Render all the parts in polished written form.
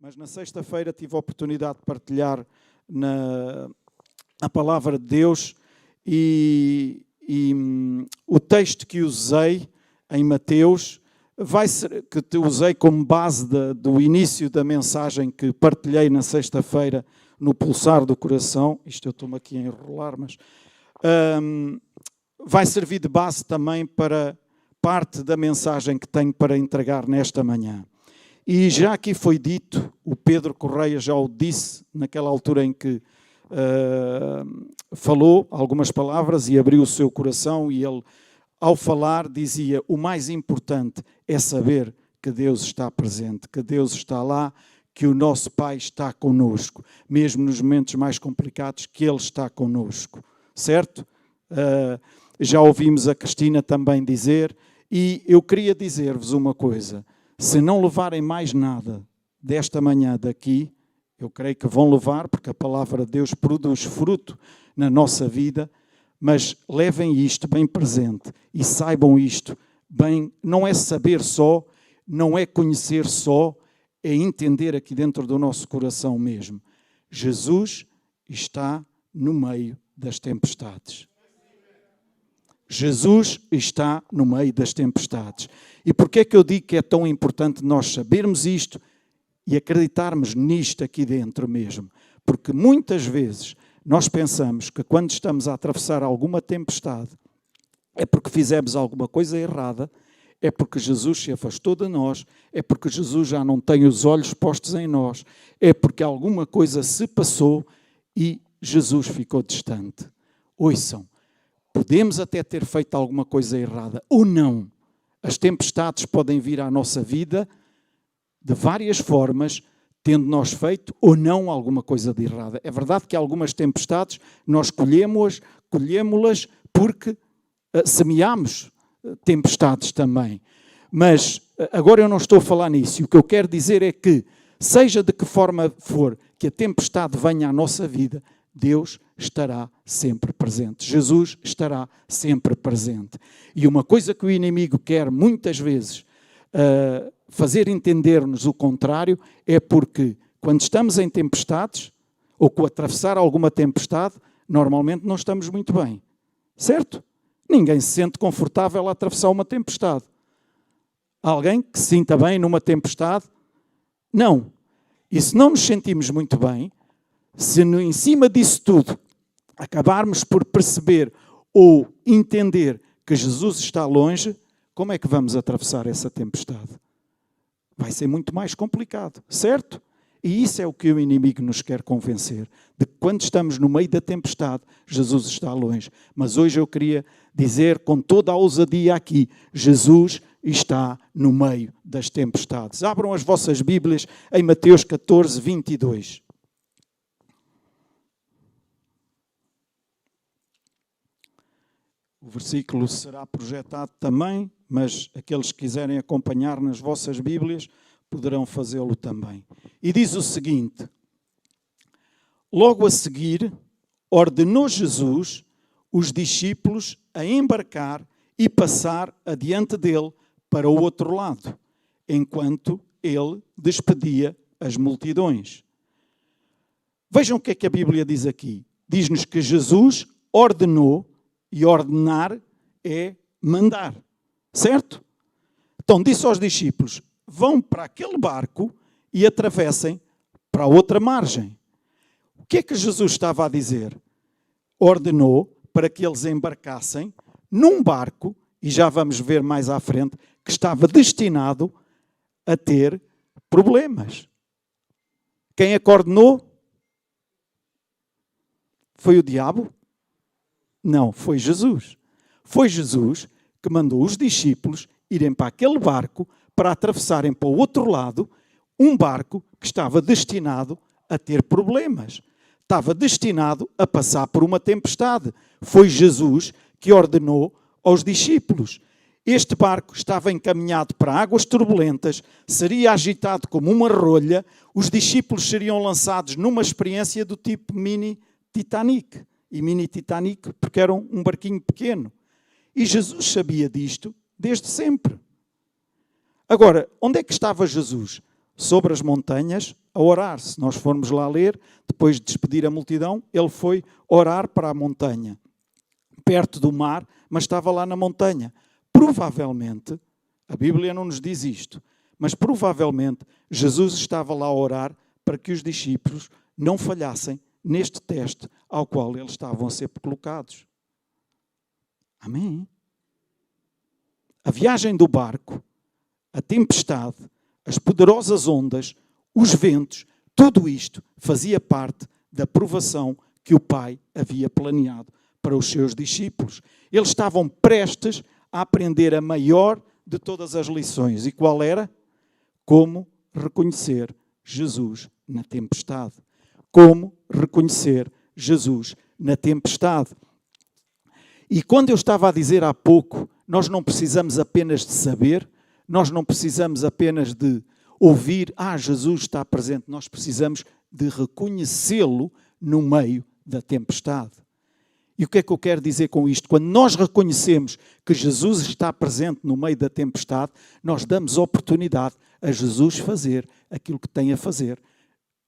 mas na sexta-feira tive a oportunidade de partilhar a palavra de Deus e o texto que usei em Mateus, que usei como base do início da mensagem que partilhei na sexta-feira no Pulsar do Coração. Isto eu estou-me aqui a enrolar, mas vai servir de base também para parte da mensagem que tenho para entregar nesta manhã. E já aqui foi dito, o Pedro Correia já o disse naquela altura em que falou algumas palavras e abriu o seu coração, e ele, ao falar, dizia: o mais importante é saber que Deus está presente, que Deus está lá, que o nosso Pai está connosco, mesmo nos momentos mais complicados, que Ele está connosco, certo? Já ouvimos a Cristina também dizer, e eu queria dizer-vos uma coisa: se não levarem mais nada desta manhã daqui, eu creio que vão levar, porque a palavra de Deus produz fruto na nossa vida, mas levem isto bem presente e saibam isto bem. Não é saber só, não é conhecer só, é entender aqui dentro do nosso coração mesmo. Jesus está no meio das tempestades. Jesus está no meio das tempestades. E porquê é que eu digo que é tão importante nós sabermos isto e acreditarmos nisto aqui dentro mesmo? Porque muitas vezes nós pensamos que quando estamos a atravessar alguma tempestade é porque fizemos alguma coisa errada, é porque Jesus se afastou de nós, é porque Jesus já não tem os olhos postos em nós, é porque alguma coisa se passou e Jesus ficou distante. Ouçam, podemos até ter feito alguma coisa errada ou não. As tempestades podem vir à nossa vida de várias formas, tendo nós feito ou não alguma coisa de errada. É verdade que algumas tempestades nós colhemos-las porque semeamos tempestades também. Mas agora eu não estou a falar nisso. O que eu quero dizer é que, seja de que forma for que a tempestade venha à nossa vida, Deus estará sempre presente. Jesus estará sempre presente. E uma coisa que o inimigo quer muitas vezes fazer entender-nos o contrário é porque quando estamos em tempestades ou com atravessar alguma tempestade, normalmente não estamos muito bem. Certo? Ninguém se sente confortável a atravessar uma tempestade. Alguém que se sinta bem numa tempestade? Não. E se não nos sentimos muito bem, se em cima disso tudo acabarmos por perceber ou entender que Jesus está longe, como é que vamos atravessar essa tempestade? Vai ser muito mais complicado, certo? E isso é o que o inimigo nos quer convencer, de que quando estamos no meio da tempestade, Jesus está longe. Mas hoje eu queria dizer com toda a ousadia aqui, Jesus está no meio das tempestades. Abram as vossas Bíblias em Mateus 14, 22. O versículo será projetado também, mas aqueles que quiserem acompanhar nas vossas Bíblias poderão fazê-lo também. E diz o seguinte: logo a seguir, ordenou Jesus os discípulos a embarcar e passar adiante dele para o outro lado, enquanto ele despedia as multidões. Vejam o que é que a Bíblia diz aqui. Diz-nos que Jesus ordenou, e ordenar é mandar, certo? Então disse aos discípulos: vão para aquele barco e atravessem para a outra margem. O que é que Jesus estava a dizer? Ordenou para que eles embarcassem num barco, e já vamos ver mais à frente, que estava destinado a ter problemas. Quem é que ordenou? Foi o diabo? Não, foi Jesus. Foi Jesus que mandou os discípulos irem para aquele barco para atravessarem para o outro lado, um barco que estava destinado a ter problemas. Estava destinado a passar por uma tempestade. Foi Jesus que ordenou aos discípulos. Este barco estava encaminhado para águas turbulentas, seria agitado como uma rolha, os discípulos seriam lançados numa experiência do tipo mini Titanic. E mini Titanic porque era um barquinho pequeno. E Jesus sabia disto desde sempre. Agora, onde é que estava Jesus? sobre as montanhas a orar. Se nós formos lá ler, depois de despedir a multidão, ele foi orar para a montanha, perto do mar, mas estava lá na montanha. Provavelmente, a Bíblia não nos diz isto, mas provavelmente Jesus estava lá a orar para que os discípulos não falhassem neste teste ao qual eles estavam a ser colocados. Amém? A viagem do barco, a tempestade, as poderosas ondas, os ventos, tudo isto fazia parte da provação que o Pai havia planeado para os seus discípulos. Eles estavam prestes a aprender a maior de todas as lições. E qual era? Como reconhecer Jesus na tempestade. Como reconhecer Jesus na tempestade. E quando eu estava a dizer há pouco, nós não precisamos apenas de saber, nós não precisamos apenas de ouvir, Jesus está presente, nós precisamos de reconhecê-lo no meio da tempestade. E o que é que eu quero dizer com isto? Quando nós reconhecemos que Jesus está presente no meio da tempestade, nós damos oportunidade a Jesus fazer aquilo que tem a fazer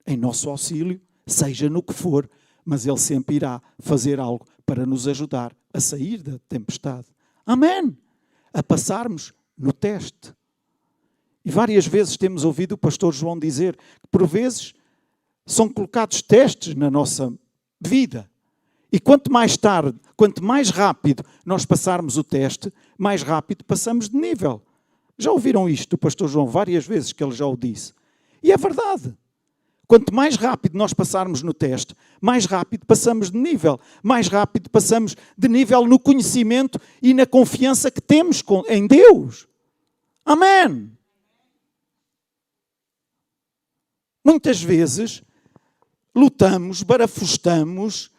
em nosso auxílio, seja no que for, mas Ele sempre irá fazer algo para nos ajudar a sair da tempestade. Amém! A passarmos no teste. E várias vezes temos ouvido o pastor João dizer que por vezes são colocados testes na nossa vida. E quanto mais tarde, quanto mais rápido nós passarmos o teste, mais rápido passamos de nível. Já ouviram isto do pastor João várias vezes que ele já o disse. E é verdade. Quanto mais rápido nós passarmos no teste, mais rápido passamos de nível. Mais rápido passamos de nível no conhecimento e na confiança que temos em Deus. Amém! Muitas vezes lutamos, barafustamos,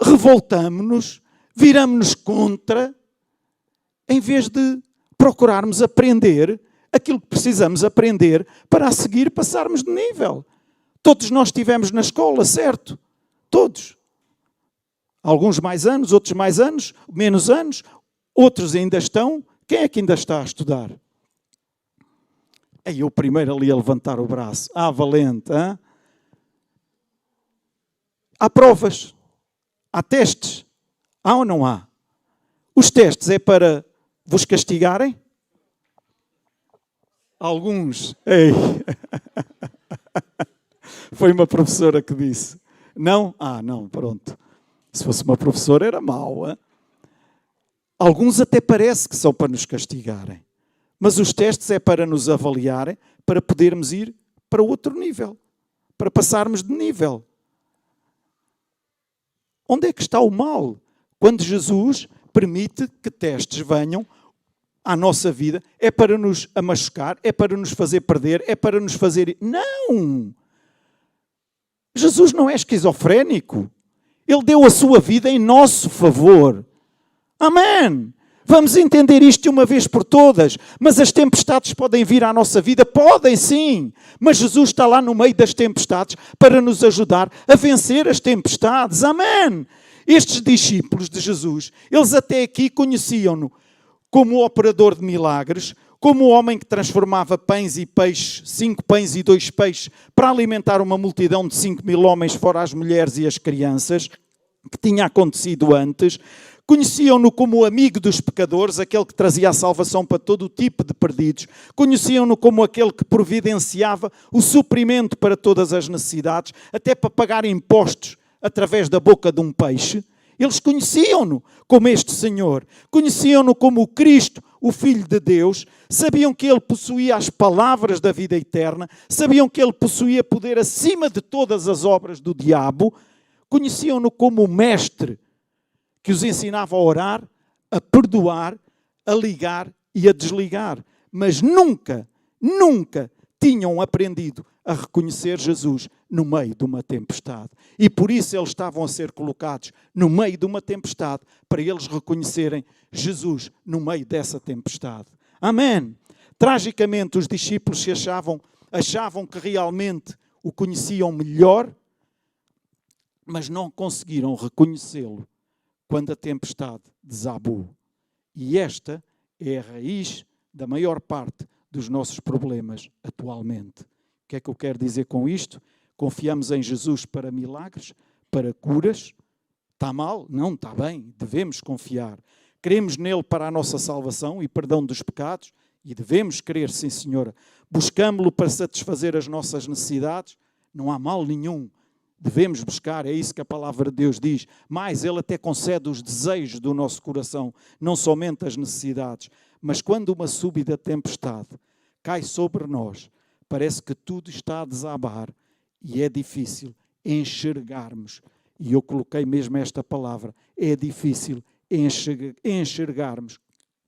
revoltamos-nos, viramos-nos contra, em vez de procurarmos aprender aquilo que precisamos aprender para a seguir passarmos de nível. Todos nós estivemos na escola, certo? Todos. Alguns mais anos, outros mais anos, menos anos, outros ainda estão. Quem é que ainda está a estudar? É eu primeiro ali a levantar o braço. Valente, hein? Há provas. Há testes? Há ou não há? Os testes é para vos castigarem? Alguns. Ei. Foi uma professora que disse. Não? Não, pronto. Se fosse uma professora era mau. Hein? Alguns até parece que são para nos castigarem. Mas os testes é para nos avaliarem, para podermos ir para outro nível. Para passarmos de nível. Onde é que está o mal? Quando Jesus permite que testes venham à nossa vida, é para nos machucar, é para nos fazer perder, é para nos fazer... Não! Jesus não é esquizofrénico. Ele deu a sua vida em nosso favor. Amém! Vamos entender isto de uma vez por todas. Mas as tempestades podem vir à nossa vida? Podem, sim. Mas Jesus está lá no meio das tempestades para nos ajudar a vencer as tempestades. Amém! Estes discípulos de Jesus, eles até aqui conheciam-no como o operador de milagres, como o homem que transformava pães e peixes, 5 pães e 2 peixes, para alimentar uma multidão de 5.000 homens, fora as mulheres e as crianças, que tinha acontecido antes. Conheciam-no como o amigo dos pecadores, aquele que trazia a salvação para todo o tipo de perdidos. Conheciam-no como aquele que providenciava o suprimento para todas as necessidades, até para pagar impostos através da boca de um peixe. Eles conheciam-no como este Senhor. Conheciam-no como o Cristo, o Filho de Deus. Sabiam que Ele possuía as palavras da vida eterna. Sabiam que Ele possuía poder acima de todas as obras do diabo. Conheciam-no como o Mestre, que os ensinava a orar, a perdoar, a ligar e a desligar. Mas nunca tinham aprendido a reconhecer Jesus no meio de uma tempestade. E por isso eles estavam a ser colocados no meio de uma tempestade, para eles reconhecerem Jesus no meio dessa tempestade. Amém! Tragicamente, os discípulos achavam que realmente o conheciam melhor, mas não conseguiram reconhecê-lo quando a tempestade desabou. E esta é a raiz da maior parte dos nossos problemas atualmente. O que é que eu quero dizer com isto? Confiamos em Jesus para milagres, para curas. Está mal? Não, está bem. Devemos confiar. Cremos nele para a nossa salvação e perdão dos pecados. E devemos crer, sim, Senhora. Buscamo-lo para satisfazer as nossas necessidades. Não há mal nenhum. Devemos buscar, é isso que a palavra de Deus diz. Mas Ele até concede os desejos do nosso coração, não somente as necessidades. Mas quando uma súbita tempestade cai sobre nós, parece que tudo está a desabar e é difícil enxergarmos. E eu coloquei mesmo esta palavra. É difícil enxergarmos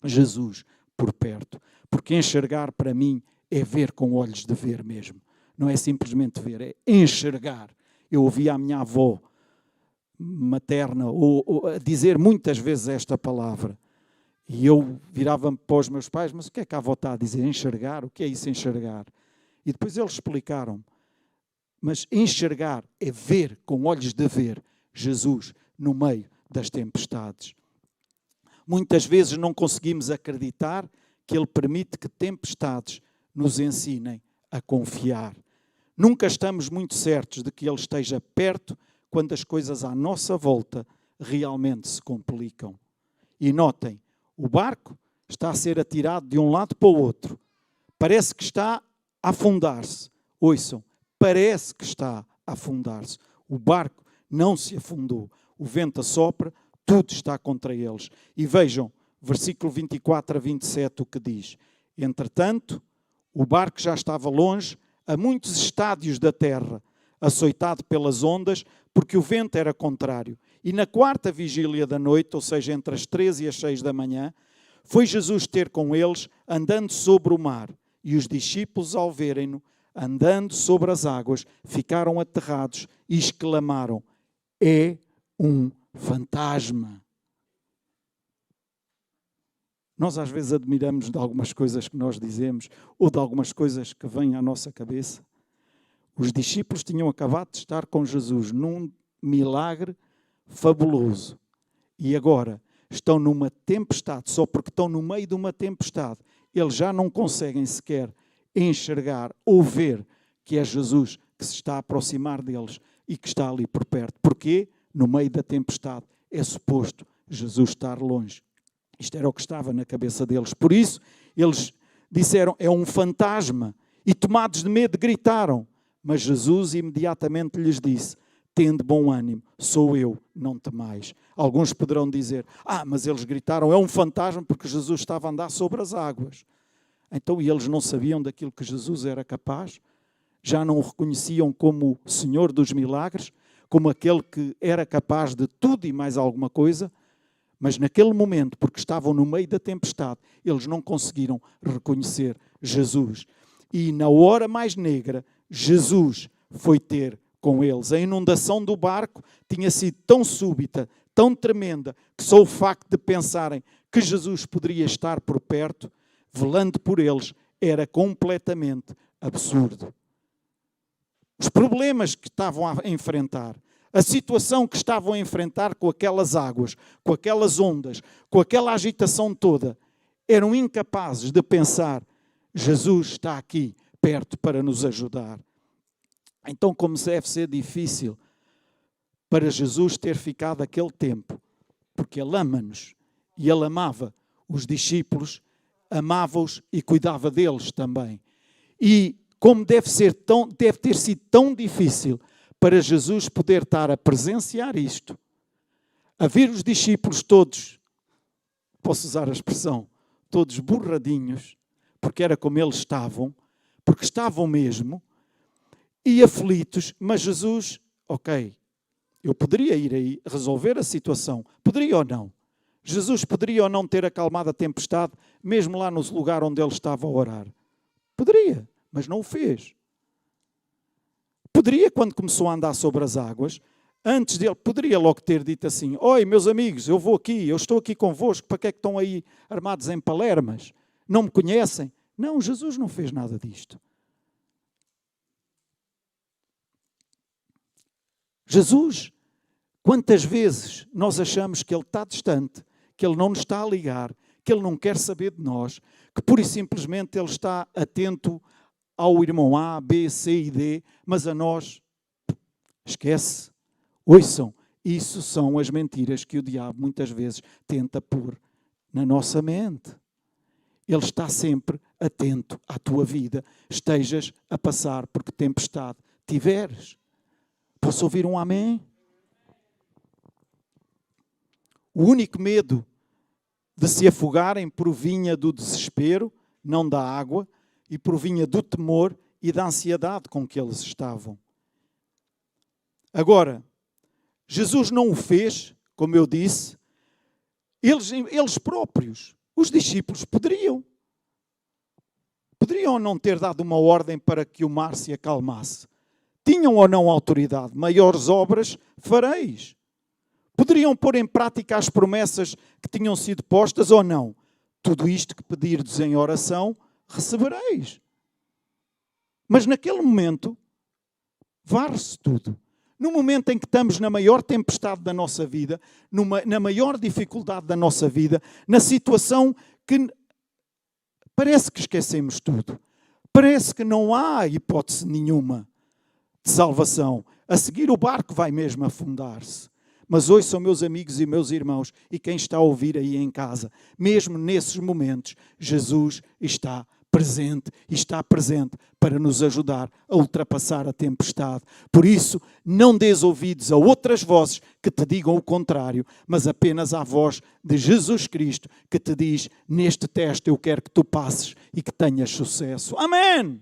Jesus por perto. Porque enxergar para mim é ver com olhos de ver mesmo. Não é simplesmente ver, é enxergar. Eu ouvia a minha avó materna a dizer muitas vezes esta palavra. E eu virava-me para os meus pais, mas o que é que a avó está a dizer? Enxergar? O que é isso enxergar? E depois eles explicaram. Mas enxergar é ver com olhos de ver Jesus no meio das tempestades. Muitas vezes não conseguimos acreditar que Ele permite que tempestades nos ensinem a confiar. Nunca estamos muito certos de que Ele esteja perto quando as coisas à nossa volta realmente se complicam. E notem, o barco está a ser atirado de um lado para o outro. Parece que está a afundar-se. Ouçam, parece que está a afundar-se. O barco não se afundou. O vento assopra, tudo está contra eles. E vejam, versículo 24 a 27, o que diz. Entretanto, o barco já estava longe, a muitos estádios da terra, açoitado pelas ondas, porque o vento era contrário. E na quarta vigília da noite, ou seja, entre as 3 e as 6 da manhã, foi Jesus ter com eles, andando sobre o mar. E os discípulos, ao verem-no, andando sobre as águas, ficaram aterrados e exclamaram: é um fantasma. Nós às vezes admiramos de algumas coisas que nós dizemos ou de algumas coisas que vêm à nossa cabeça. Os discípulos tinham acabado de estar com Jesus num milagre fabuloso e agora estão numa tempestade, só porque estão no meio de uma tempestade. Eles já não conseguem sequer enxergar ou ver que é Jesus que se está a aproximar deles e que está ali por perto. Porquê? No meio da tempestade é suposto Jesus estar longe. Isto era o que estava na cabeça deles. Por isso, eles disseram, é um fantasma. E tomados de medo, gritaram. Mas Jesus imediatamente lhes disse, tende bom ânimo, sou eu, não temais. Alguns poderão dizer, mas eles gritaram, é um fantasma porque Jesus estava a andar sobre as águas. Então, e eles não sabiam daquilo que Jesus era capaz? Já não o reconheciam como o Senhor dos milagres? Como aquele que era capaz de tudo e mais alguma coisa? Mas naquele momento, porque estavam no meio da tempestade, eles não conseguiram reconhecer Jesus. E na hora mais negra, Jesus foi ter com eles. A inundação do barco tinha sido tão súbita, tão tremenda, que só o facto de pensarem que Jesus poderia estar por perto, velando por eles, era completamente absurdo. Os problemas que estavam a enfrentar, a situação que estavam a enfrentar com aquelas águas, com aquelas ondas, com aquela agitação toda, eram incapazes de pensar, Jesus está aqui perto para nos ajudar. Então, como deve ser difícil para Jesus ter ficado aquele tempo, porque Ele ama-nos e Ele amava os discípulos, amava-os e cuidava deles também. E como deve ter sido tão difícil para Jesus poder estar a presenciar isto, a ver os discípulos todos, posso usar a expressão, todos borradinhos, porque era como eles estavam, porque estavam mesmo, e aflitos, mas Jesus, ok, eu poderia ir aí resolver a situação, poderia ou não? Jesus poderia ou não ter acalmado a tempestade, mesmo lá no lugar onde ele estava a orar? Poderia, mas não o fez. Poderia, quando começou a andar sobre as águas, antes dele, poderia logo ter dito assim, oi, meus amigos, eu vou aqui, eu estou aqui convosco, para que é que estão aí armados em palermas? Não me conhecem? Não, Jesus não fez nada disto. Jesus, quantas vezes nós achamos que Ele está distante, que Ele não nos está a ligar, que Ele não quer saber de nós, que pura e simplesmente Ele está atento ao irmão A, B, C e D, mas a nós, esquece. Ouçam, isso são as mentiras que o diabo muitas vezes tenta pôr na nossa mente. Ele está sempre atento à tua vida, estejas a passar por que tempestade tiveres. Posso ouvir um amém? O único medo de se afogarem provinha do desespero, não da água, e provinha do temor e da ansiedade com que eles estavam. Agora, Jesus não o fez, como eu disse, eles próprios, os discípulos, poderiam não ter dado uma ordem para que o mar se acalmasse. Tinham ou não autoridade? Maiores obras fareis. Poderiam pôr em prática as promessas que tinham sido postas ou não? Tudo isto que pedirdes em oração, recebereis. Mas naquele momento, varre-se tudo. No momento em que estamos na maior tempestade da nossa vida, na maior dificuldade da nossa vida, na situação que parece que esquecemos tudo. Parece que não há hipótese nenhuma de salvação. A seguir o barco vai mesmo afundar-se. Mas ouçam, meus amigos e meus irmãos, e quem está a ouvir aí em casa, mesmo nesses momentos, Jesus está presente e está presente para nos ajudar a ultrapassar a tempestade. Por isso, não dês ouvidos a outras vozes que te digam o contrário, mas apenas à voz de Jesus Cristo que te diz: neste teste eu quero que tu passes e que tenhas sucesso. Amém!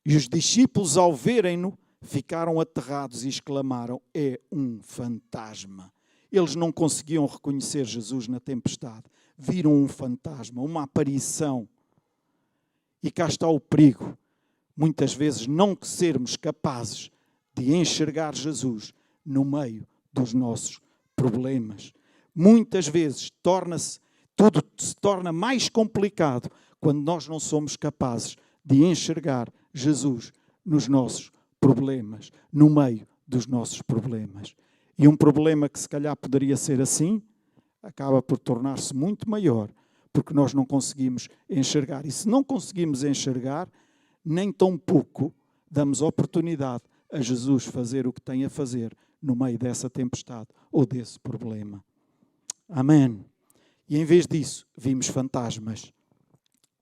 E os discípulos, ao verem-no, ficaram aterrados e exclamaram: é um fantasma. Eles não conseguiam reconhecer Jesus na tempestade. Viram um fantasma, uma aparição. E cá está o perigo. Muitas vezes não sermos capazes de enxergar Jesus no meio dos nossos problemas. Muitas vezes tudo se torna mais complicado quando nós não somos capazes de enxergar Jesus nos nossos problemas, no meio dos nossos problemas. E um problema que se calhar poderia ser assim, acaba por tornar-se muito maior, porque nós não conseguimos enxergar. E se não conseguimos enxergar, nem tão pouco damos oportunidade a Jesus fazer o que tem a fazer no meio dessa tempestade ou desse problema. Amém. E em vez disso, vimos fantasmas.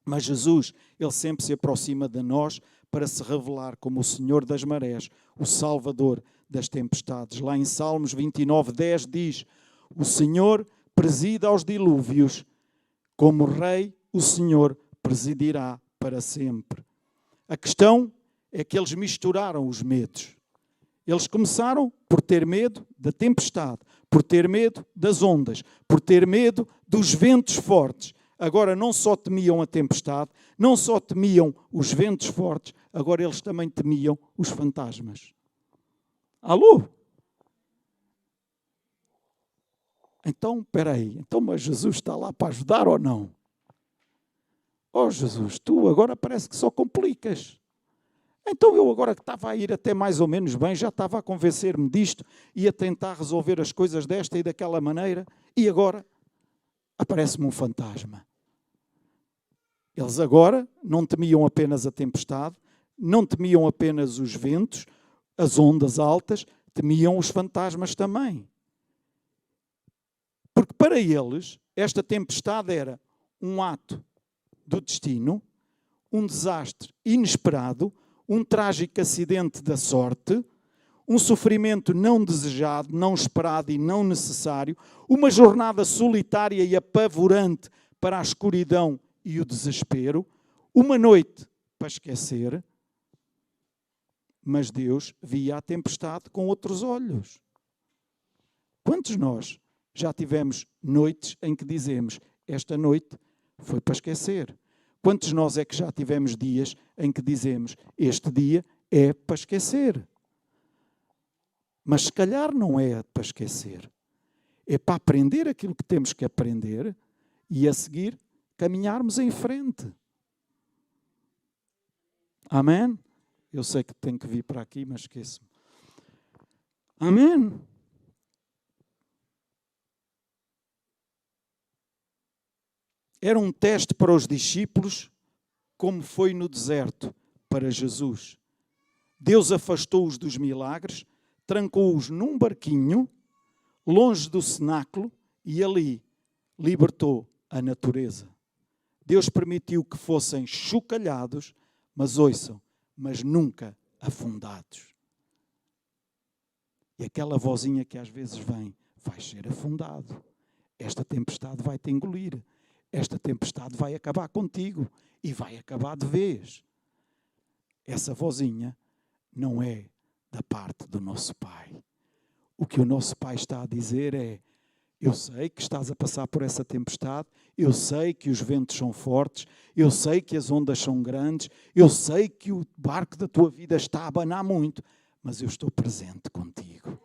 Mas Jesus, Ele sempre se aproxima de nós para se revelar como o Senhor das marés, o Salvador das tempestades. Lá em Salmos 29:10 diz: o Senhor preside aos dilúvios, como Rei o Senhor presidirá para sempre. A questão é que eles misturaram os medos. Eles começaram por ter medo da tempestade, por ter medo das ondas, por ter medo dos ventos fortes. Agora não só temiam a tempestade, não só temiam os ventos fortes, agora eles também temiam os fantasmas. Alô? Então, espera aí, mas Jesus está lá para ajudar ou não? Oh Jesus, tu agora parece que só complicas. Então eu agora que estava a ir até mais ou menos bem, já estava a convencer-me disto e a tentar resolver as coisas desta e daquela maneira, e agora aparece-me um fantasma. Eles agora não temiam apenas a tempestade, não temiam apenas os ventos, as ondas altas, temiam os fantasmas também. Porque para eles, esta tempestade era um ato do destino, um desastre inesperado, um trágico acidente da sorte, um sofrimento não desejado, não esperado e não necessário, uma jornada solitária e apavorante para a escuridão e o desespero, uma noite para esquecer, mas Deus via a tempestade com outros olhos. Quantos de nós já tivemos noites em que dizemos: esta noite foi para esquecer? Quantos de nós é que já tivemos dias em que dizemos: este dia é para esquecer? Mas se calhar não é para esquecer. É para aprender aquilo que temos que aprender e a seguir caminharmos em frente. Amém? Eu sei que tenho que vir para aqui, mas esqueço-me. Amém? Era um teste para os discípulos, como foi no deserto para Jesus. Deus afastou-os dos milagres, trancou-os num barquinho, longe do cenáculo, e ali libertou a natureza. Deus permitiu que fossem chocalhados, mas ouçam, mas nunca afundados. E aquela vozinha que às vezes vem, vais ser afundado. Esta tempestade vai te engolir. Esta tempestade vai acabar contigo. E vai acabar de vez. Essa vozinha não é da parte do nosso Pai. O que o nosso Pai está a dizer é: eu sei que estás a passar por essa tempestade, eu sei que os ventos são fortes, eu sei que as ondas são grandes, eu sei que o barco da tua vida está a abanar muito, mas eu estou presente contigo.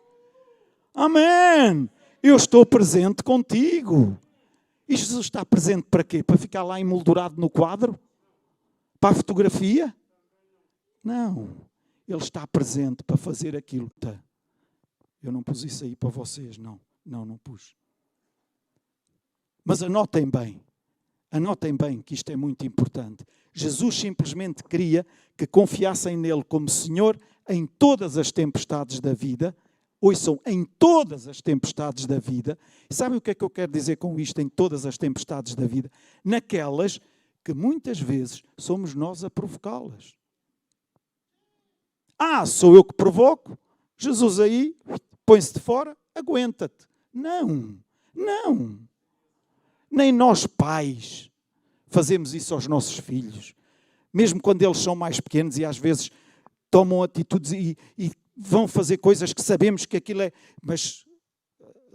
Amém! Eu estou presente contigo. E Jesus está presente para quê? Para ficar lá emoldurado no quadro? Para a fotografia? Não. Ele está presente para fazer aquilo. Eu não pus isso aí para vocês, não. Não pus. Mas anotem bem que isto é muito importante. Jesus simplesmente queria que confiassem nele como Senhor em todas as tempestades da vida. Ouçam, em todas as tempestades da vida. Sabem o que é que eu quero dizer com isto, em todas as tempestades da vida? Naquelas que muitas vezes somos nós a provocá-las. Sou eu que provoco? Jesus aí põe-se de fora, aguenta-te. Não. Nem nós pais fazemos isso aos nossos filhos. Mesmo quando eles são mais pequenos e às vezes tomam atitudes e vão fazer coisas que sabemos que aquilo é... Mas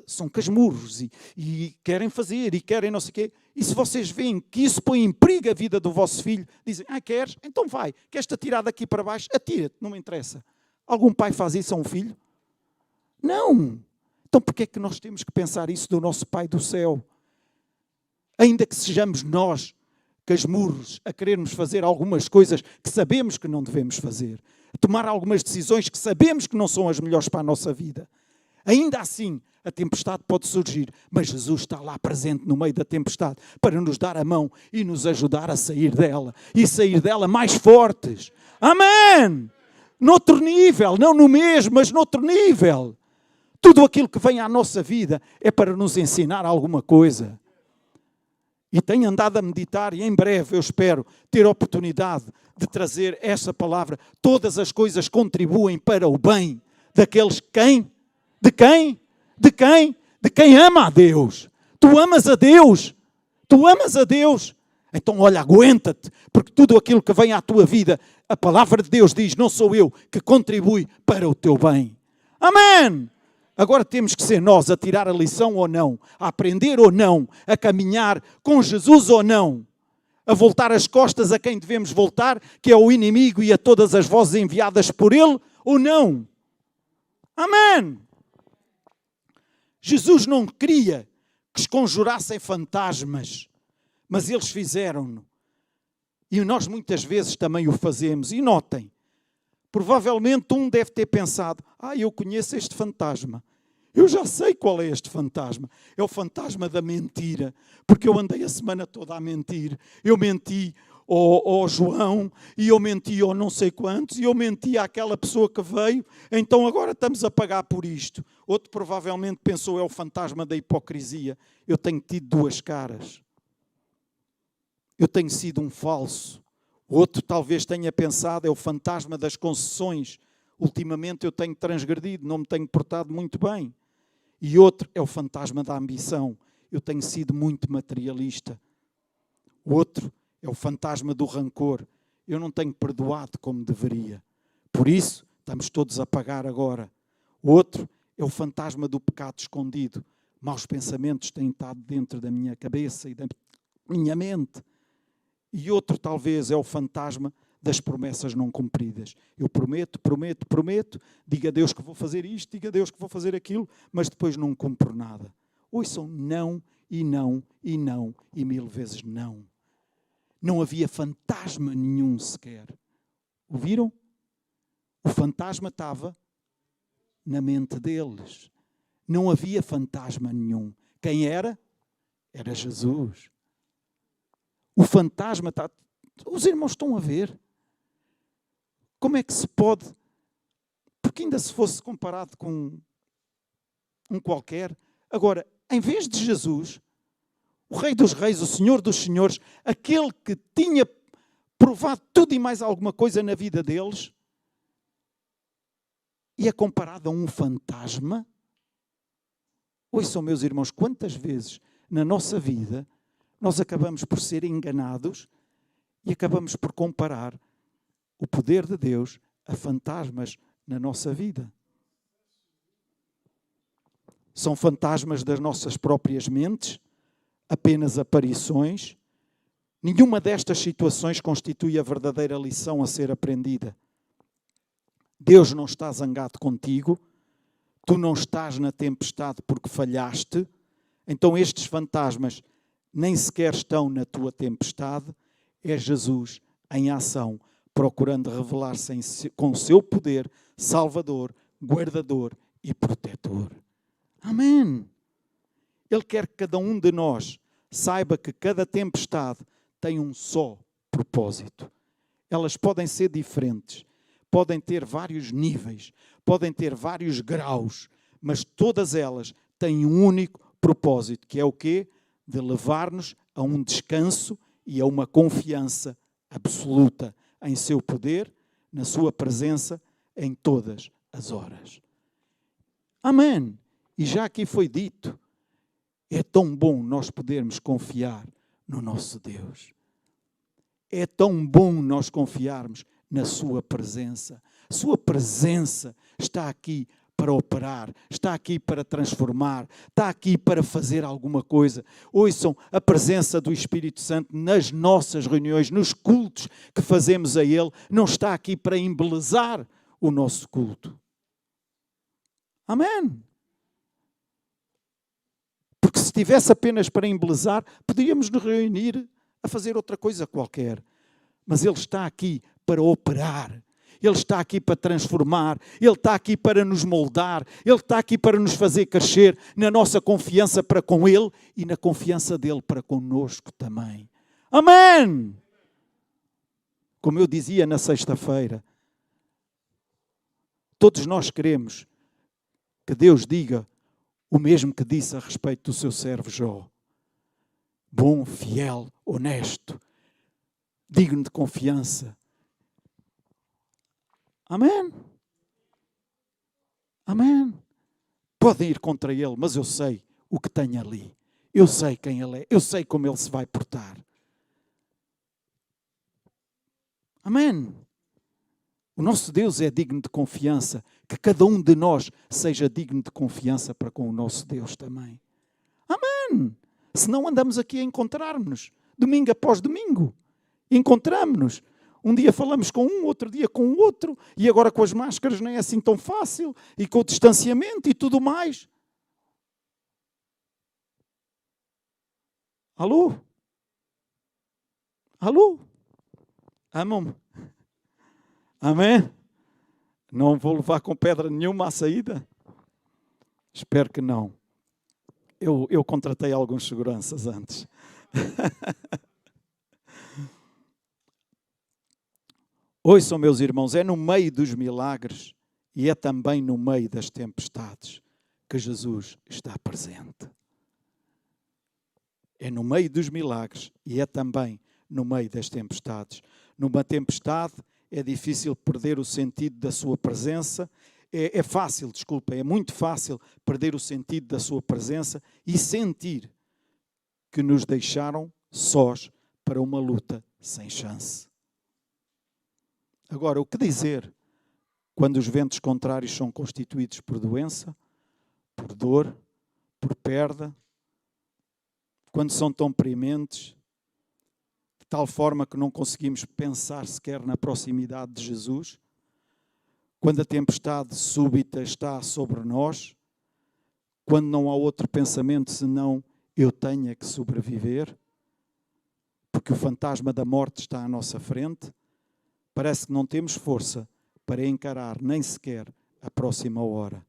são casmurros e querem fazer e querem não sei o quê. E se vocês veem que isso põe em perigo a vida do vosso filho, dizem, queres? Então vai. Queres-te atirar daqui para baixo? Atira-te, não me interessa. Algum pai faz isso a um filho? Não. Então porquê é que nós temos que pensar isso do nosso Pai do céu? Ainda que sejamos nós, casmurros, a querermos fazer algumas coisas que sabemos que não devemos fazer. Tomar algumas decisões que sabemos que não são as melhores para a nossa vida. Ainda assim, a tempestade pode surgir, mas Jesus está lá presente no meio da tempestade para nos dar a mão e nos ajudar a sair dela. E sair dela mais fortes. Amém! Noutro nível, não no mesmo, mas noutro nível. Tudo aquilo que vem à nossa vida é para nos ensinar alguma coisa. E tenho andado a meditar e em breve eu espero ter a oportunidade de trazer essa palavra. Todas as coisas contribuem para o bem daqueles quem? De quem? De quem? De quem ama a Deus. Tu amas a Deus. Tu amas a Deus. Então olha, aguenta-te, porque tudo aquilo que vem à tua vida, a palavra de Deus diz, não sou eu que contribui para o teu bem. Amém! Agora temos que ser nós a tirar a lição ou não, a aprender ou não, a caminhar com Jesus ou não, a voltar as costas a quem devemos voltar, que é o inimigo e a todas as vozes enviadas por ele, ou não. Amém! Jesus não queria que se conjurassem fantasmas, mas eles fizeram-no. E nós muitas vezes também o fazemos. E notem, provavelmente um deve ter pensado, eu conheço este fantasma. Eu já sei qual é este fantasma. É o fantasma da mentira. Porque eu andei a semana toda a mentir. Eu menti ao João, e eu menti ao não sei quantos, e eu menti àquela pessoa que veio, então agora estamos a pagar por isto. Outro provavelmente pensou, é o fantasma da hipocrisia. Eu tenho tido duas caras. Eu tenho sido um falso. Outro talvez tenha pensado, é o fantasma das concessões. Ultimamente eu tenho transgredido, não me tenho portado muito bem. E outro é o fantasma da ambição. Eu tenho sido muito materialista. Outro é o fantasma do rancor. Eu não tenho perdoado como deveria. Por isso, estamos todos a pagar agora. Outro é o fantasma do pecado escondido. Maus pensamentos têm estado dentro da minha cabeça e da minha mente. E outro, talvez, é o fantasma das promessas não cumpridas. Eu prometo, digo a Deus que vou fazer isto, digo a Deus que vou fazer aquilo, mas depois não cumpro nada. Ouçam, não, e não, e não, e 1000 vezes não. Não havia fantasma nenhum sequer. Ouviram? O fantasma estava na mente deles. Não havia fantasma nenhum. Quem era? Era Jesus. O fantasma está... Os irmãos estão a ver. Como é que se pode... Porque ainda se fosse comparado com um qualquer. Agora, em vez de Jesus, o Rei dos Reis, o Senhor dos Senhores, aquele que tinha provado tudo e mais alguma coisa na vida deles, e é comparado a um fantasma. Ouçam, meus irmãos, quantas vezes na nossa vida nós acabamos por ser enganados e acabamos por comparar o poder de Deus a fantasmas na nossa vida. São fantasmas das nossas próprias mentes, apenas aparições. Nenhuma destas situações constitui a verdadeira lição a ser aprendida. Deus não está zangado contigo, tu não estás na tempestade porque falhaste, então estes fantasmas nem sequer estão na tua tempestade, é Jesus em ação, procurando revelar-se com o seu poder salvador, guardador e protetor. Amém! Ele quer que cada um de nós saiba que cada tempestade tem um só propósito. Elas podem ser diferentes, podem ter vários níveis, podem ter vários graus, mas todas elas têm um único propósito, que é o quê? De levar-nos a um descanso e a uma confiança absoluta em seu poder, na sua presença, em todas as horas. Amém! E já aqui foi dito, é tão bom nós podermos confiar no nosso Deus. É tão bom nós confiarmos na sua presença. A sua presença está aqui para operar, está aqui para transformar, está aqui para fazer alguma coisa. Ouçam, a presença do Espírito Santo nas nossas reuniões, nos cultos que fazemos a Ele, não está aqui para embelezar o nosso culto. Amém? Porque se estivesse apenas para embelezar, podíamos nos reunir a fazer outra coisa qualquer. Mas Ele está aqui para operar. Ele está aqui para transformar. Ele está aqui para nos moldar. Ele está aqui para nos fazer crescer na nossa confiança para com Ele e na confiança dEle para conosco também. Amém! Como eu dizia na sexta-feira, todos nós queremos que Deus diga o mesmo que disse a respeito do seu servo Jó. Bom, fiel, honesto, digno de confiança. Amém? Amém? Podem ir contra ele, mas eu sei o que tem ali. Eu sei quem ele é. Eu sei como ele se vai portar. Amém? O nosso Deus é digno de confiança. Que cada um de nós seja digno de confiança para com o nosso Deus também. Amém? Senão andamos aqui a encontrar-nos, domingo após domingo. Encontramos-nos. Um dia falamos com um, outro dia com o outro, e agora com as máscaras não é assim tão fácil, e com o distanciamento e tudo mais. Alô? Alô? Amam-me? Amém? Não vou levar com pedra nenhuma à saída? Espero que não. Eu contratei alguns seguranças antes. Ouçam, meus irmãos, é no meio dos milagres e é também no meio das tempestades que Jesus está presente. É no meio dos milagres e é também no meio das tempestades. Numa tempestade é difícil perder o sentido da sua presença. É muito fácil perder o sentido da sua presença e sentir que nos deixaram sós para uma luta sem chance. Agora, o que dizer quando os ventos contrários são constituídos por doença, por dor, por perda, quando são tão prementes, de tal forma que não conseguimos pensar sequer na proximidade de Jesus, quando a tempestade súbita está sobre nós, quando não há outro pensamento senão eu tenho que sobreviver, porque o fantasma da morte está à nossa frente, parece que não temos força para encarar nem sequer a próxima hora.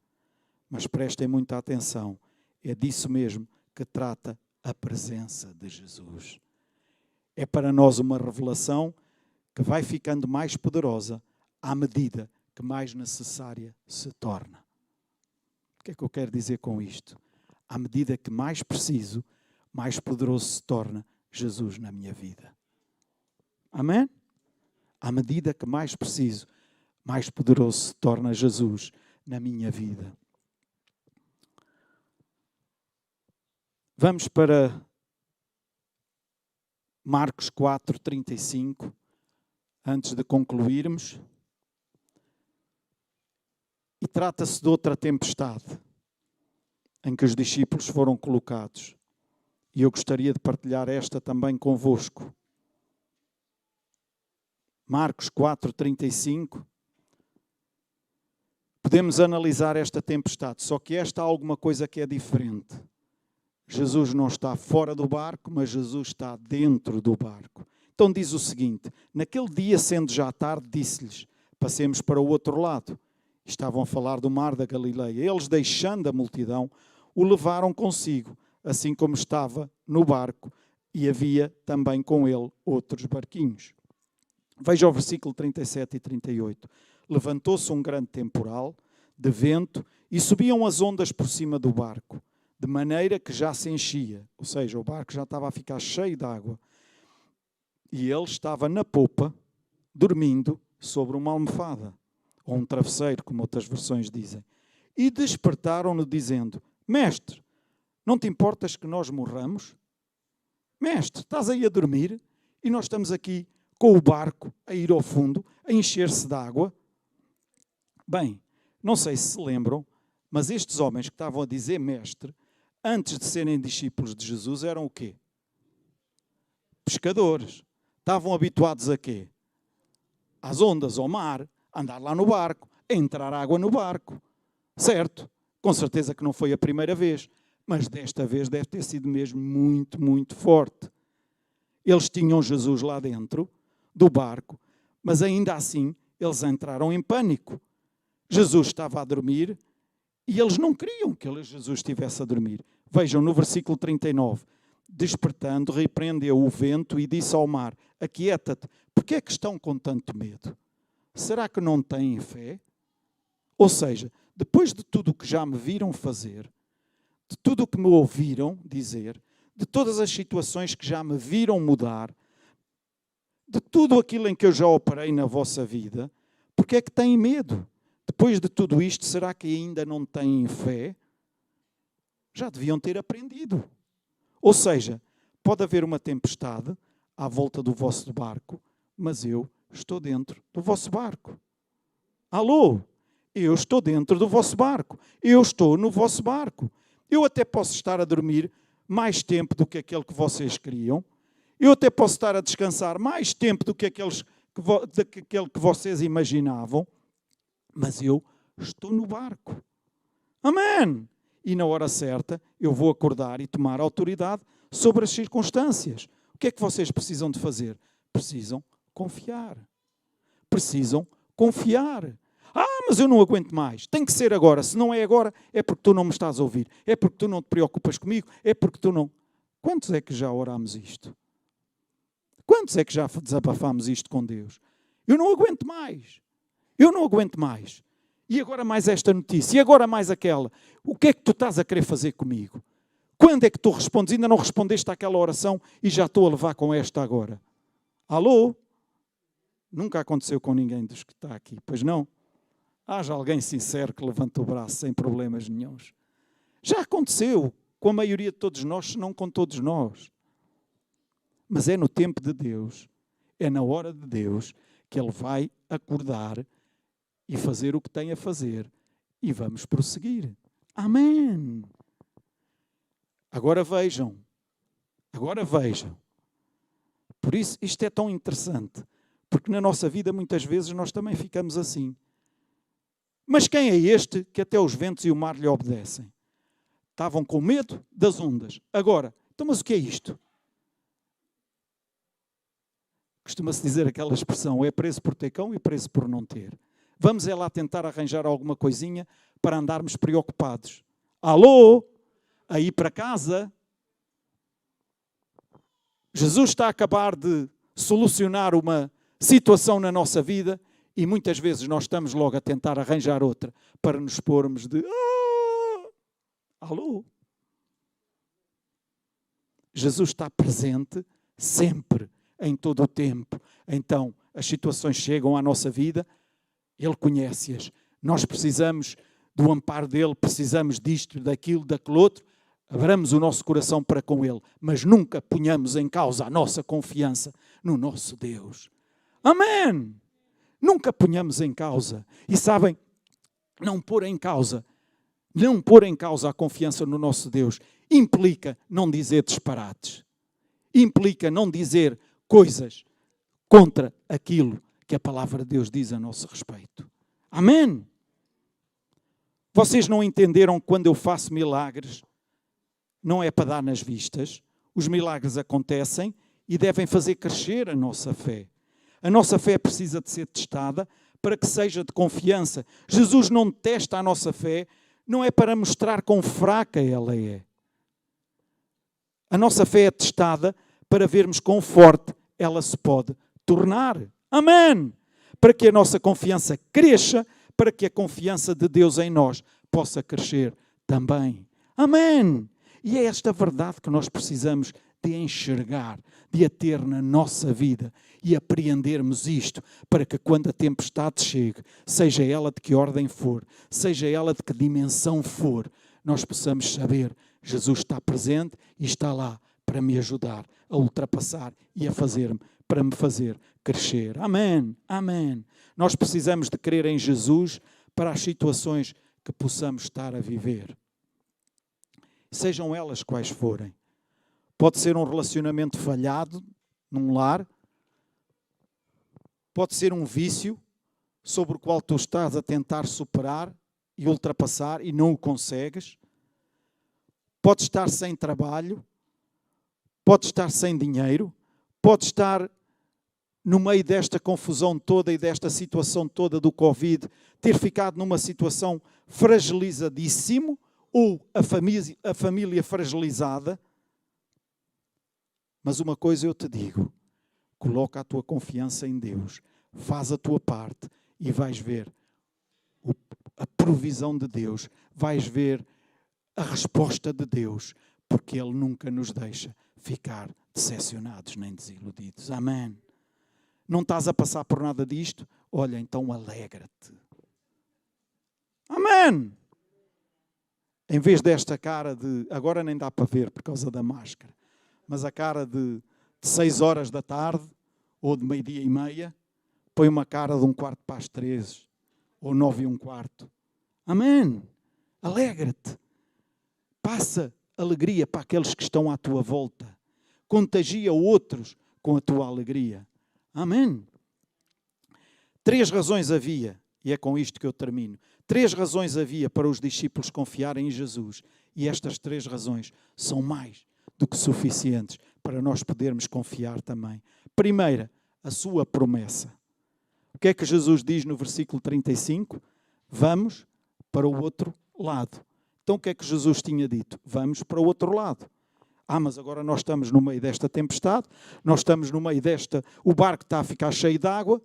Mas prestem muita atenção, é disso mesmo que trata a presença de Jesus. É para nós uma revelação que vai ficando mais poderosa à medida que mais necessária se torna. O que é que eu quero dizer com isto? À medida que mais preciso, mais poderoso se torna Jesus na minha vida. Amém? À medida que mais preciso, mais poderoso se torna Jesus na minha vida. Vamos para Marcos 4:35, antes de concluirmos. E trata-se de outra tempestade em que os discípulos foram colocados. E eu gostaria de partilhar esta também convosco. Marcos 4:35. Podemos analisar esta tempestade, só que esta há alguma coisa que é diferente. Jesus não está fora do barco, mas Jesus está dentro do barco. Então diz o seguinte: naquele dia, sendo já tarde, disse-lhes: passemos para o outro lado. Estavam a falar do mar da Galileia. Eles, deixando a multidão, o levaram consigo, assim como estava no barco, e havia também com ele outros barquinhos. Veja o versículo 37 e 38. Levantou-se um grande temporal de vento e subiam as ondas por cima do barco, de maneira que já se enchia, ou seja, o barco já estava a ficar cheio de água. E ele estava na popa, dormindo sobre uma almofada, ou um travesseiro, como outras versões dizem. E despertaram-no dizendo: Mestre, não te importas que nós morramos? Mestre, estás aí a dormir e nós estamos aqui com o barco a ir ao fundo, a encher-se de água? Bem, não sei se se lembram, mas estes homens que estavam a dizer mestre, antes de serem discípulos de Jesus, eram o quê? Pescadores. Estavam habituados a quê? Às ondas, ao mar, a andar lá no barco, a entrar água no barco. Certo? Com certeza que não foi a primeira vez, mas desta vez deve ter sido mesmo muito, muito forte. Eles tinham Jesus lá dentro do barco, mas ainda assim eles entraram em pânico. Jesus estava a dormir e eles não queriam que Jesus estivesse a dormir. Vejam no versículo 39. Despertando, repreendeu o vento e disse ao mar: aquieta-te, porque é que estão com tanto medo? Será que não têm fé? Ou seja, depois de tudo o que já me viram fazer, de tudo o que me ouviram dizer, de todas as situações que já me viram mudar, de tudo aquilo em que eu já operei na vossa vida, porque é que têm medo? Depois de tudo isto, será que ainda não têm fé? Já deviam ter aprendido. Ou seja, pode haver uma tempestade à volta do vosso barco, mas eu estou dentro do vosso barco. Alô? Eu estou dentro do vosso barco. Eu estou no vosso barco. Eu até posso estar a dormir mais tempo do que aquele que vocês queriam. Eu até posso estar a descansar mais tempo do que aquele que vocês imaginavam. Mas eu estou no barco. Amém! E na hora certa eu vou acordar e tomar autoridade sobre as circunstâncias. O que é que vocês precisam de fazer? Precisam confiar. Precisam confiar. Mas eu não aguento mais. Tem que ser agora. Se não é agora, é porque tu não me estás a ouvir. É porque tu não te preocupas comigo. É porque tu não... Quantos é que já orámos isto? Quantos é que já desabafámos isto com Deus? Eu não aguento mais. Eu não aguento mais. E agora mais esta notícia. E agora mais aquela. O que é que tu estás a querer fazer comigo? Quando é que tu respondes? Ainda não respondeste àquela oração e já estou a levar com esta agora. Alô? Nunca aconteceu com ninguém dos que está aqui. Pois não? Haja alguém sincero que levanta o braço sem problemas nenhuns. Já aconteceu com a maioria de todos nós, se não com todos nós. Mas é no tempo de Deus, é na hora de Deus, que Ele vai acordar e fazer o que tem a fazer. E vamos prosseguir. Amém. Agora vejam. Por isso, isto é tão interessante. Porque na nossa vida, muitas vezes, nós também ficamos assim. Mas quem é este que até os ventos e o mar lhe obedecem? Estavam com medo das ondas. Agora, então, mas o que é isto? Costuma-se dizer aquela expressão, é preço por ter cão e preço por não ter. Vamos é lá tentar arranjar alguma coisinha para andarmos preocupados. Alô? Aí para casa? Jesus está a acabar de solucionar uma situação na nossa vida e muitas vezes nós estamos logo a tentar arranjar outra para nos pormos de... Alô? Jesus está presente sempre, em todo o tempo. Então, as situações chegam à nossa vida, Ele conhece-as. Nós precisamos do amparo dEle, precisamos disto, daquilo, daquele outro. Abramos o nosso coração para com Ele, mas nunca ponhamos em causa a nossa confiança no nosso Deus. Amém! Nunca ponhamos em causa. E sabem, não pôr em causa a confiança no nosso Deus implica não dizer disparates. Implica não dizer coisas contra aquilo que a palavra de Deus diz a nosso respeito. Amém? Vocês não entenderam que quando eu faço milagres, não é para dar nas vistas. Os milagres acontecem e devem fazer crescer a nossa fé. A nossa fé precisa de ser testada para que seja de confiança. Jesus não testa a nossa fé, não é para mostrar quão fraca ela é. A nossa fé é testada para vermos quão forte ela se pode tornar. Amém! Para que a nossa confiança cresça, para que a confiança de Deus em nós possa crescer também. Amém! E é esta verdade que nós precisamos de enxergar, de a ter na nossa vida e apreendermos isto, para que quando a tempestade chegue, seja ela de que ordem for, seja ela de que dimensão for, nós possamos saber, Jesus está presente e está lá para me ajudar a ultrapassar e para me fazer crescer. Amém, amém. Nós precisamos de crer em Jesus para as situações que possamos estar a viver. Sejam elas quais forem. Pode ser um relacionamento falhado num lar. Pode ser um vício sobre o qual tu estás a tentar superar e ultrapassar e não o consegues. Pode estar sem trabalho. Pode estar sem dinheiro. Pode estar no meio desta confusão toda e desta situação toda do Covid, ter ficado numa situação fragilizadíssimo, ou a família fragilizada. Mas uma coisa eu te digo, coloca a tua confiança em Deus, faz a tua parte e vais ver a provisão de Deus, vais ver a resposta de Deus, porque Ele nunca nos deixa ficar decepcionados nem desiludidos. Amém. Não estás a passar por nada disto? Olha, então alegra-te. Amém. Em vez desta cara de... Agora nem dá para ver por causa da máscara. Mas a cara de 6 horas da tarde, ou de 12:30, põe uma cara de 3:15, ou 9:15. Amém. Alegra-te. Passa alegria para aqueles que estão à tua volta. Contagia outros com a tua alegria. Amém. 3 razões havia, e é com isto que eu termino. 3 razões havia para os discípulos confiarem em Jesus. E estas 3 razões são mais do que suficientes para nós podermos confiar também. Primeira, a sua promessa. O que é que Jesus diz no versículo 35? Vamos para o outro lado. Então o que é que Jesus tinha dito? Vamos para o outro lado. Mas agora nós estamos no meio desta tempestade, nós estamos no meio o barco está a ficar cheio de água,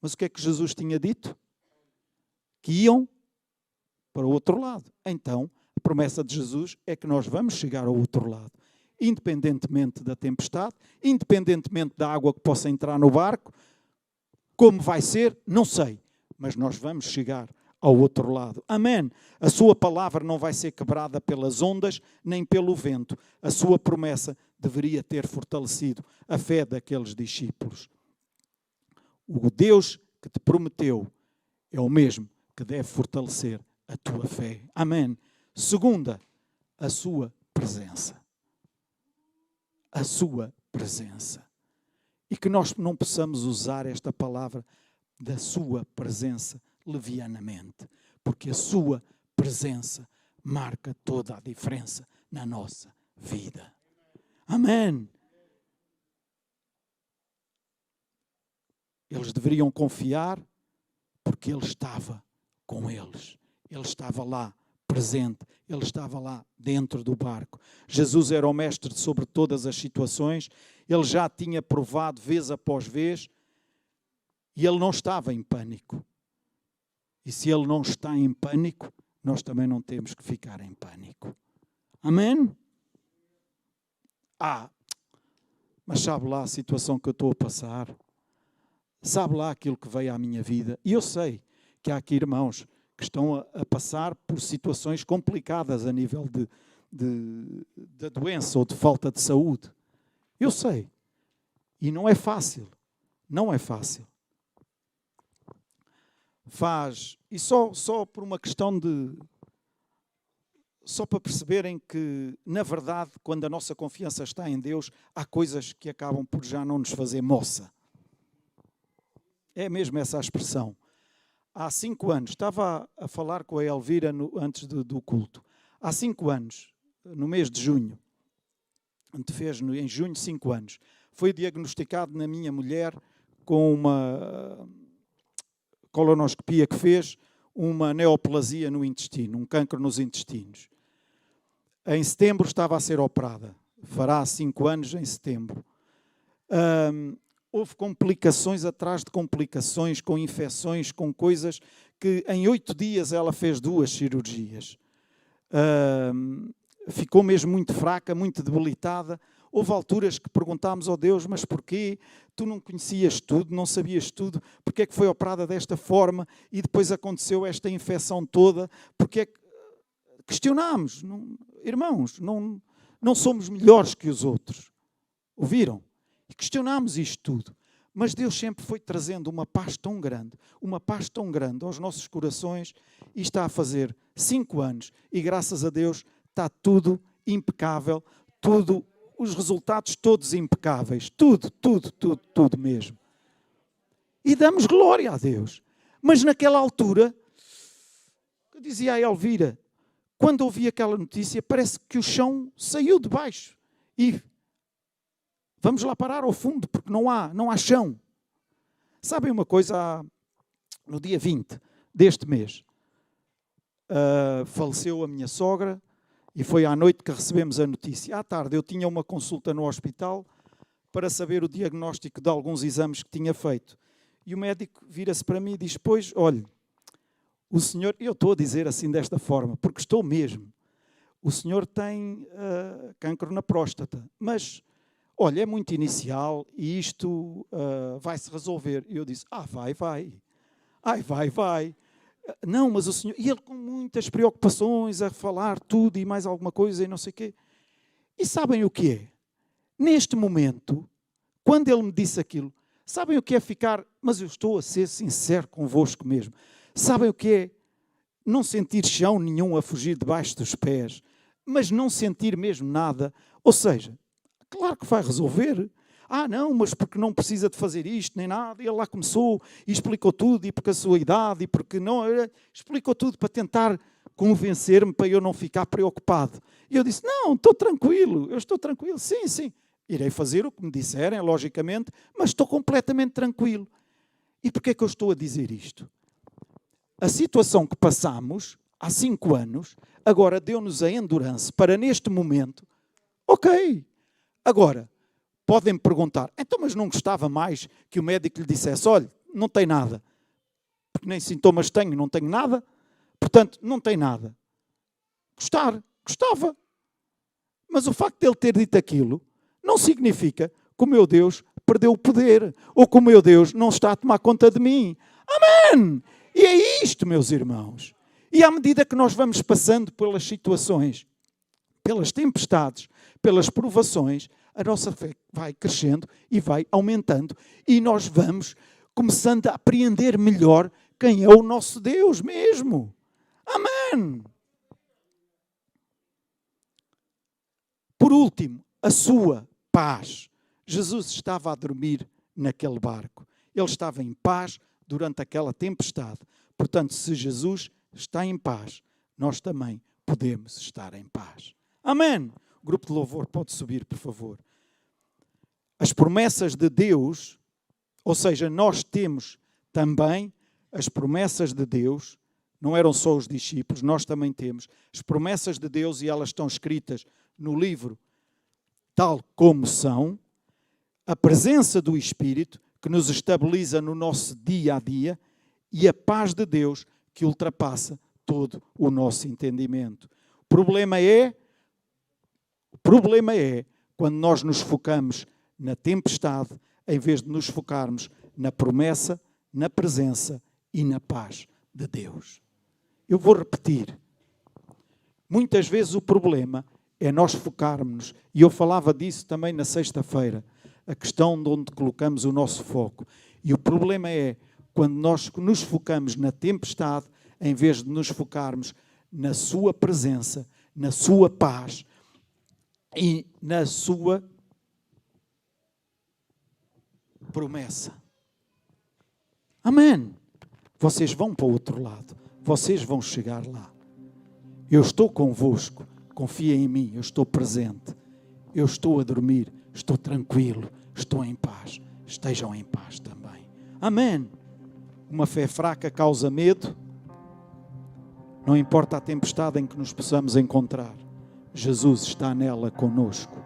mas o que é que Jesus tinha dito? Que iam para o outro lado. Então, a promessa de Jesus é que nós vamos chegar ao outro lado. Independentemente da tempestade, independentemente da água que possa entrar no barco, como vai ser, não sei, mas nós vamos chegar ao outro lado. Amém. A sua palavra não vai ser quebrada pelas ondas, nem pelo vento. A sua promessa deveria ter fortalecido a fé daqueles discípulos. O Deus que te prometeu é o mesmo que deve fortalecer a tua fé. Amém. Segunda, a sua presença. A sua presença. E que nós não possamos usar esta palavra da sua presença levianamente, porque a sua presença marca toda a diferença na nossa vida. Amém. Eles deveriam confiar porque Ele estava com eles. Ele estava lá presente. Ele estava lá dentro do barco. Jesus era o mestre sobre todas as situações. Ele já tinha provado vez após vez. E ele não estava em pânico. E se ele não está em pânico, nós também não temos que ficar em pânico. Amém? Mas sabe lá a situação que eu estou a passar? Sabe lá aquilo que veio à minha vida? E eu sei que há aqui irmãos que estão a passar por situações complicadas a nível de doença ou de falta de saúde. Eu sei. E não é fácil. Não é fácil. E só por uma questão só para perceberem que, na verdade, quando a nossa confiança está em Deus, há coisas que acabam por já não nos fazer moça. É mesmo essa a expressão. Há 5 anos, estava a falar com a Elvira antes do culto. Há 5 anos, no mês de junho, fez em junho 5 anos, foi diagnosticado na minha mulher com uma colonoscopia que fez, uma neoplasia no intestino, um cancro nos intestinos. Em setembro estava a ser operada. Fará 5 anos em setembro. Houve complicações atrás de complicações, com infecções, com coisas que em 8 dias ela fez 2 cirurgias. Ficou mesmo muito fraca, muito debilitada. Houve alturas que perguntámos ao Deus, mas porquê? Tu não conhecias tudo, não sabias tudo, porque é que foi operada desta forma e depois aconteceu esta infecção toda? Porque é que questionámos? Irmãos, não somos melhores que os outros. Ouviram? E questionámos isto tudo. Mas Deus sempre foi trazendo uma paz tão grande aos nossos corações e está a fazer 5 anos e graças a Deus está tudo impecável, tudo, os resultados todos impecáveis, tudo mesmo. E damos glória a Deus. Mas naquela altura, eu dizia a Elvira, quando ouvi aquela notícia, parece que o chão saiu de baixo. E vamos lá parar ao fundo, porque não há chão. Sabem uma coisa? No dia 20 deste mês, faleceu a minha sogra e foi à noite que recebemos a notícia. À tarde eu tinha uma consulta no hospital para saber o diagnóstico de alguns exames que tinha feito. E o médico vira-se para mim e diz, pois, olha, o senhor, eu estou a dizer assim desta forma, porque estou mesmo, o senhor tem cancro na próstata, mas, olha, é muito inicial e isto vai-se resolver. E eu disse, vai. Não, mas o senhor... E ele com muitas preocupações a falar tudo e mais alguma coisa e não sei o quê. E sabem o que é? Neste momento, quando ele me disse aquilo, sabem o que é ficar... Mas eu estou a ser sincero convosco mesmo. Sabem o que é? Não sentir chão nenhum a fugir debaixo dos pés, mas não sentir mesmo nada. Ou seja, claro que vai resolver. Não, mas porque não precisa de fazer isto, nem nada. E ele lá começou e explicou tudo, e porque a sua idade, e porque não... Explicou tudo para tentar convencer-me, para eu não ficar preocupado. E eu disse, não, estou tranquilo, sim. Irei fazer o que me disserem, logicamente, mas estou completamente tranquilo. E porquê é que eu estou a dizer isto? A situação que passamos há 5 anos, agora deu-nos a endurance para neste momento, ok. Agora, podem-me perguntar, então mas não gostava mais que o médico lhe dissesse, olha, não tem nada, porque nem sintomas tenho, não tenho nada, portanto, não tem nada. Gostava. Mas o facto de ele ter dito aquilo, não significa que o meu Deus perdeu o poder, ou que o meu Deus não está a tomar conta de mim. Amém! E é isto, meus irmãos. E à medida que nós vamos passando pelas situações, pelas tempestades, pelas provações, a nossa fé vai crescendo e vai aumentando. E nós vamos começando a apreender melhor quem é o nosso Deus mesmo. Amém! Por último, a sua paz. Jesus estava a dormir naquele barco. Ele estava em paz durante aquela tempestade. Portanto, se Jesus está em paz, nós também podemos estar em paz. Amém! O grupo de louvor pode subir, por favor. As promessas de Deus, ou seja, nós temos também as promessas de Deus não eram só os discípulos, nós também temos as promessas de Deus e elas estão escritas no livro tal como são, a presença do Espírito que nos estabiliza no nosso dia a dia e a paz de Deus que ultrapassa todo o nosso entendimento. O problema é quando nós nos focamos na tempestade em vez de nos focarmos na promessa, na presença e na paz de Deus. Eu vou repetir. Muitas vezes o problema é nós focarmos, e eu falava disso também na sexta-feira, a questão de onde colocamos o nosso foco. E o problema é quando nós nos focamos na tempestade, em vez de nos focarmos na sua presença, na sua paz e na sua promessa. Amém. Vocês vão para o outro lado. Vocês vão chegar lá. Eu estou convosco. Confia em mim. Eu estou presente. Eu estou a dormir. Estou tranquilo. Estou em paz. Estejam em paz também. Amém. Uma fé fraca causa medo. Não importa a tempestade em que nos possamos encontrar. Jesus está nela conosco.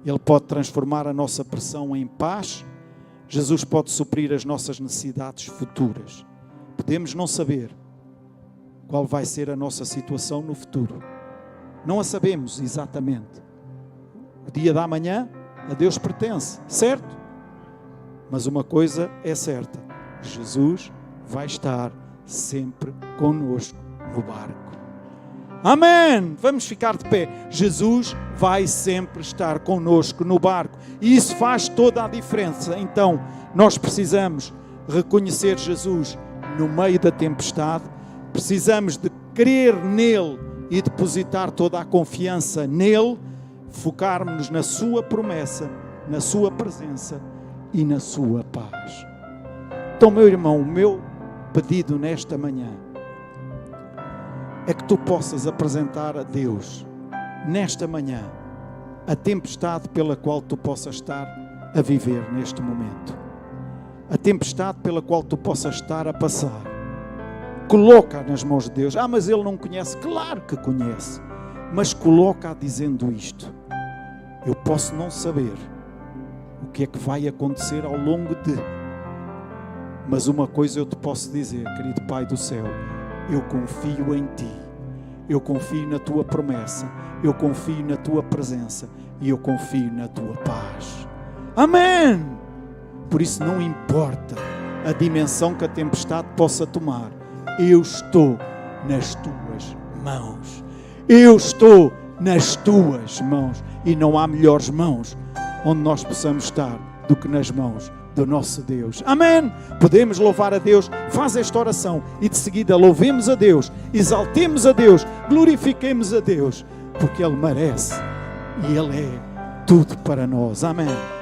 Ele pode transformar a nossa pressão em paz. Jesus pode suprir as nossas necessidades futuras. Podemos não saber qual vai ser a nossa situação no futuro. Não a sabemos exatamente. O dia da manhã a Deus pertence, certo? Mas uma coisa é certa. Jesus vai estar sempre conosco no barco. Amém! Vamos ficar de pé. Jesus vai sempre estar conosco no barco. E isso faz toda a diferença. Então, nós precisamos reconhecer Jesus no meio da tempestade. Precisamos de crer nele e depositar toda a confiança nele. Focarmos-nos na sua promessa, na sua presença e na sua paz. Então, meu irmão, o meu pedido nesta manhã é que tu possas apresentar a Deus, nesta manhã, a tempestade pela qual tu possas estar a viver neste momento. A tempestade pela qual tu possas estar a passar. Coloca nas mãos de Deus. Ah, mas ele não conhece. Claro que conhece. Mas coloca dizendo isto. Eu posso não saber o que é que vai acontecer ao longo de... Mas uma coisa eu te posso dizer, querido Pai do céu. Eu confio em Ti, eu confio na Tua promessa, eu confio na Tua presença e eu confio na Tua paz. Amém! Por isso não importa a dimensão que a tempestade possa tomar, eu estou nas Tuas mãos. Eu estou nas Tuas mãos e não há melhores mãos onde nós possamos estar do que nas mãos do nosso Deus. Amém? Podemos louvar a Deus. Faz esta oração e de seguida louvemos a Deus, exaltemos a Deus, glorifiquemos a Deus, porque Ele merece e Ele é tudo para nós. Amém.